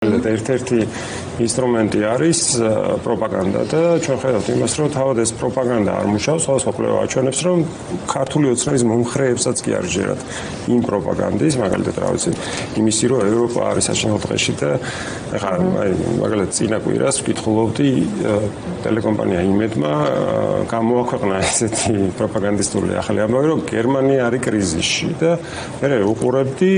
ერთ-ერთი ინსტრუმენტი არის პროპაგანდა და ჩვენ ხედავთ იმას, რომ თავად ეს პროპაგანდა არ მუშაობს, სხვადასხვა კვლევა აჩვენებს, რომ ქართული ოცნების მომხრეებსაც კი არ ჯერათ იმ პროპაგანდის, მაგალითად, რა ვიცი, იმისი, რომ ევროპა არის საშინაო დღეში და ეხლა მაგალითად წინა კვირას ვკითხულობდი ტელეკომპანია იმედმა გამოაქვეყნა ესეთი პროპაგანდისტული ახალი ამბავი, რომ გერმანია არის კრიზისში და მე უყურებდი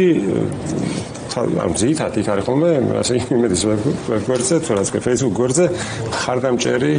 ამ ძირითადად იქ არის ხოლმე ასე იმედის ვებგვერდზე, თუ რაც Facebook გვერდზე ხარდამჭერი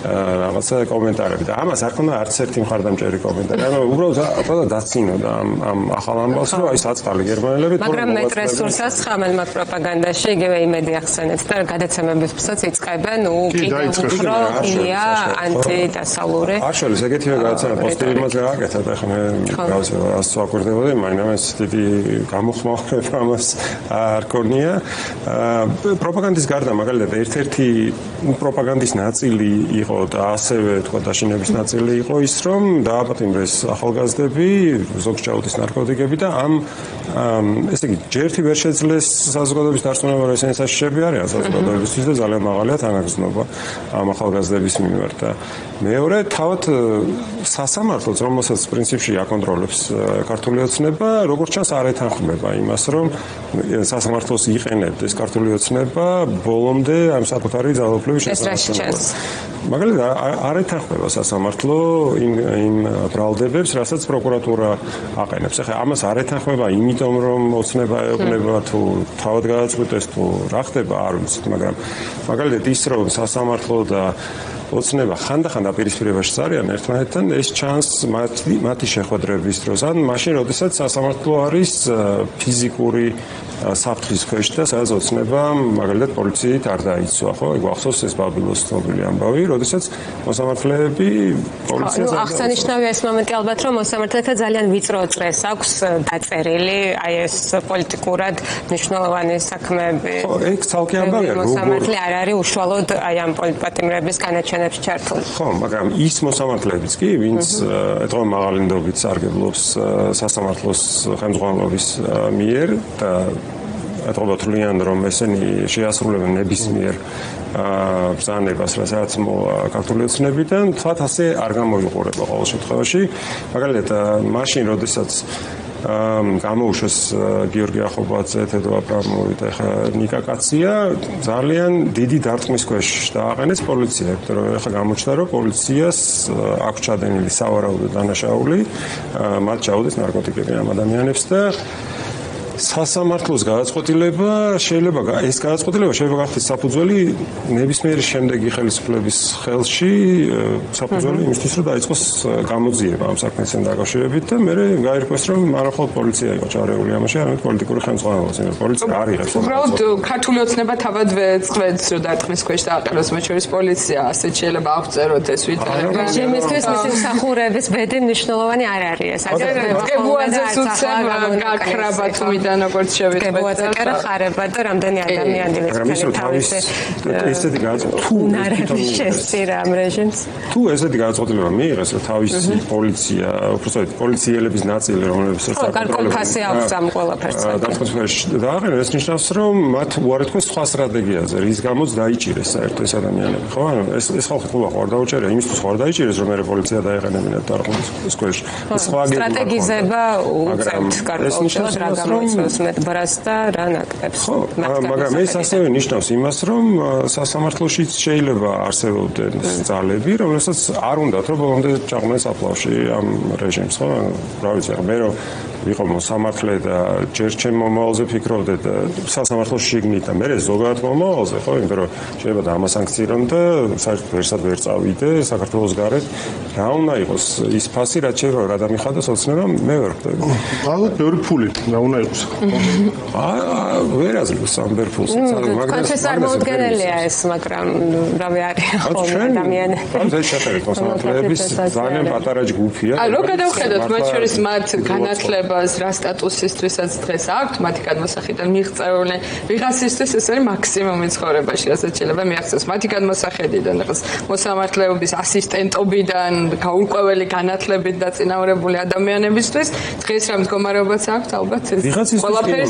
რაღაცა კომენტარები და ამას არ ქონდა არც ერთი მხარდამჭერი კომენტარი. ანუ უბრალოდ დაცინოდა ამ ახალ ამბავს, რომ აი საწყალი გერმანელები მაგრამ მე რესურსას ხამელმა პროპაგანდაში იგივე იმედი ახსენეთ და გადაცემებსაც იწყებენ, უფრო ილია ანტიდასავლური. არ შორის ეგეთივე გადაცემა პოსტივიმაც გააკეთა და ხა მე გავიცე რას ვაკვირდებოდი, მაინც დიდი გამოხმაურება ამას არ ქონია. პროპაგანდის გარდა მაგალითად ერთ-ერთი პროპაგანდის ნაწილი იყო და ასევე თქვა დაშინების ნაწილი იყო ის, რომ დააპატიმრეს ახალგაზრდები, ზოგს ჩაუდეს ნარკოტიკები და ესე იგი ჯერთი ვერ შეძლეს საზოგადოების დარწმუნება, რომ ესენი საშიშები არიან საზოგადოებისთვის და ძალიან მაღალია თანაგრძნობა ამ ახალგაზრდების მიმართ და მეორე თავად სასამართლოც, რომელსაც პრინციპში აკონტროლებს ქართული ოცნება, როგორც ჩანს არ ეთანხმება იმას, რომ სასამართლოს იყენებდეს ქართული ოცნება ბოლომდე ამ საკუთარი ძალაუფლების შესაძლებლობას. მაგალითად არ ეთანხმება სასამართლო იმ ბრალდებებს, რასაც პროკურატურა აყენებს. ახლა ამას არ ეთანხმება, იმიტომ რომ ოცნება ეუბნება თუ თავად გადაწყვეტეს თუ რა ხდება, არ ვიცით, მაგრამ მაგალითად ის რომ სასამართლო და ოცნება ხანდახან დაპირისპირებაში არიან ერთმანეთთან, ეს ჩანს მათი შეხვედრების დროს, ან მაშინ, როდესაც სასამართლო არის ფიზიკური საფრთხის ქვეშ და სადაც ოცნება მაგალითად პოლიციით არ დაიცვა, ხო? ეგ ახსოვს ეს ბაბილოს ცნობილი ამბავი, როდესაც მოსამართლეები პოლიციას აღსანიშნავია ეს მომენტი ალბათ, რომ მოსამართლეთა ძალიან ვიწრო წრეს აქვს დაწერილი, აი ეს პოლიტიკურად მნიშვნელოვანი საქმეები. ხო, ეგ ცალკე ამბავია, მოსამართლე არ არის უშუალოდ აი ამ პოლიტპატიმრების განაჩენებში ჩართული. ხო, მაგრამ ის მოსამართლეებიც კი, ვინც ეთყობა მაღალი ნდობით სარგებლობს სასამართლოს ხელმძღვანელობის მიერ და ეთყობა თვლიან, რომ ესენი შეასრულებენ ნებისმიერ ბრძანებას, რასაც მოვა ქართული ოცნებიდან, თქვათ ასე არ გამოიყურება ყოველ შემთხვევაში. მაგალითად, მაშინ, როდესაც გამოუშვეს გიორგი ახობაძე, თედო აბრამოვი და ხა ნიკა კაცია, ძალიან დიდი დარტყმის ქვეშ დააყენეს პოლიცია, იმიტომ რომ ხა გამოჩნდა, რომ პოლიციას აქვს ჩადენილი სავარაუდო დანაშაული, მათ ჩაუდეს ნარკოტიკები ამ ადამიანებს და სასამართლოს გადაწყვეტილება შეიძლება გახდეს საფუძველი ნებისმიერი შემდეგი ხელისუფლების ხელში საფუძველი იმისთვის, რომ დაიწყოს გამოძიება ამ საქმესთან დაკავშირებით და მე გაირკვეს, რომ მარახალ პოლიცია იყო ჩარეული ამაში, არამედ პოლიტიკური ხელმძღვანელობა, იმიტომ რომ პოლიცია არ იღებს. უბრალოდ ქართული ოცნება თავად ვეწყდეთ, რომ დარტყმის ქვეშ დააყენოს, მათ შორის პოლიცია, ასეთ შეიძლება აღწეროთ ეს ვითარება. შემისთვის მისი მსახურების ბედი მნიშვნელოვანი არ არის. გებუაძეც უცებ გაქრაბა თუ მიდან როგორც შევიტყვეთ. გებუაძე კი არა ხარება და რამდენი ადამიანი ესეთი შეესწირა ამ რეჟიმს. თუ ესეთი გადაწყვეტილება მიიღეს, რომ თავისი პოლიცია, უბრალოდ პოლიციელების ნაწილი, რომლებიც გარკვეულფასი აქვს ამ ყველაფერს. დააყენეს, ეს ნიშნავს, რომ მათ უარი თქვეს სხვა სტრატეგიაზე, რის გამოც დაიჭირეს საერთოდ ეს ადამიანები, ხო? ანუ ეს ხალხი ხო არ დაუჭერია, იმისთვის ხო არ დაიჭირეს, რომ მე პოლიცია დაეყენებინათ დარტყმის ქვეშ. სხვა სტრატეგიზება უწევთ გარკვეულწილად რა გამოიწვევს მეტ-ბრას და რა ნაკლებს. ხო, მაგრამ ეს ასევე ნიშნავს იმას, რომ სასამართლოშიც შეიძლება არსებობდნენ ძალები, რომელსაც არ უნდათ, რომ ბოლომდე ჩაყვნეს აფლავში ამ რეჟიმს, ხო? რა ვიცი, მე რომ ვიყო მოსამართლე და ჯერ ჩემ მომავალზე ფიქრობდე და სასამართლოში შიგნით და მე ზოგადად მომავალზე, ხო? იმიტომ რომ შეიძლება დაამასანქცირონ და საერთოდ ვერსად ვერ წავიდე საქართველოს გარეთ. რა უნდა იყოს ის ფასი, რაც შეიძლება რა დამიხადოს ოცნებამ, მე ვერ ხვდები. ალბათ ბევრი ფული რა უნდა იყოს. ვერ აძლევს ამ ბევრ ფულს, მაგრამ ეს არ მოუდგენელია ეს, მაგრამ რავი არის ხოლმე ადამიანები. ამ ეს შეხედეთ მოსამართლეების ძალიან პატარა ჯგუფია. რო გადავხედოთ მათ შორის მათ განათლება განათლებას რა სტატუსისთვისაც დღეს აქვთ მათი გადმოსახედიდან მიღწეული ვიღაცისთვის ეს არის მაქსიმუმი ცხოვრებაში რასაც შეიძლება მიაღწიოს მათი გადმოსახედიდან რაღაც მოსამართლეობის ასისტენტობიდან გაურკვეველი განათლებით დაწინაურებული ადამიანებისთვის დღეს რა მდგომარეობაც აქვთ ალბათ ეს ყველაფერი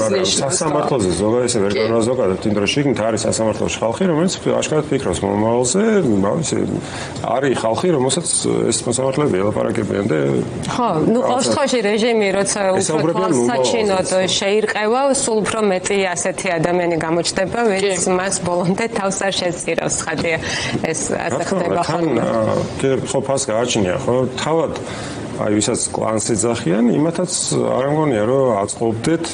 სასამართლოზე ზოგადად ესე ვერ განვაზოგადებ იმ დროს შიგნით არის სასამართლოში ხალხი რომელიც აშკარად ფიქრობს მომავალზე არის ხალხი რომელსაც ეს მოსამართლეები ელაპარაკებიან და ხო ნუ ყოველ შემთხვევაში რეჟიმი როცა უფრო თვალსაჩინოდ შეირყევა სულ უფრო მეტი ასეთი ადამიანი გამოჩნდება ვინც მას ბოლომდე თავს არ შეწირავს ხადია ეს ასე ხდება ხო ფას გააჩნია ხო თავად აი ვისაც კლანს ეძახიან იმათაც არ მგონია რომ აწყობდეთ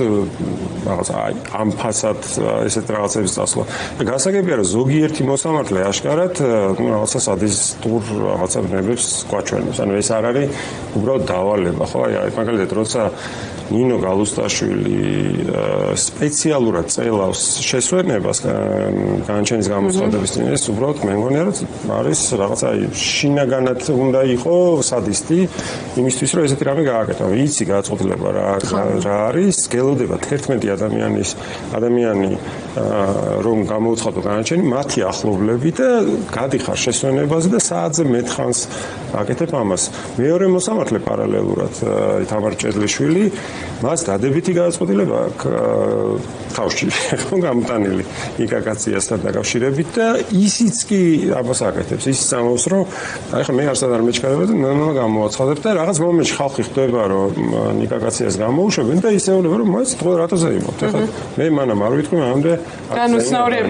რაღაც აი ამ ფასად ესეთ რაღაცების წასვლა და გასაგებია რომ ზოგიერთი მოსამართლე აშკარად რაღაცა სადისტურ რაღაცა ბნებებს გვაჩვენებს ანუ ეს არ არის უბრალოდ დავალება ხო აი მაგალითად როცა ნინო გალუსტაშვილი სპეციალურად წელავს შესვენებას განაჩენის გამოცხადების წინ ეს უბრალოდ მე მგონია რომ არის რაღაცა აი შინაგანად უნდა იყოს სადისტი იმისთვის რომ ესეთი რამე გააკეთო იცი გაწყობილება რა არის გელოდება 11 ადამიანი რომ გამოუცხადო განაჩენი მათი ახლობლები და გადიხარ შესვენებაზე და საათზე მეტხანს აკეთებ ამას მეორე მოსამართლე პარალელურად თამარ ჭედლიშვილი მას დადებითი გადაწყვეტილება ხავში ხო გამოტანილი იკაკაციასთან დაკავშირებით და ისიც კი ამას აკეთებს ისიც ამბობს რომ აი ხა მე არსად არ მეჩქარება და ნანა გამოაცხადებ და რაღაც მომენტში ხალხი ხდება რომ იკაკაციას გამოუშვებენ და ისეულება რომ მას თქო რატო ზეიმობთ ხა მე მანამ არ ვიტყვი მანამდე განუცნაურები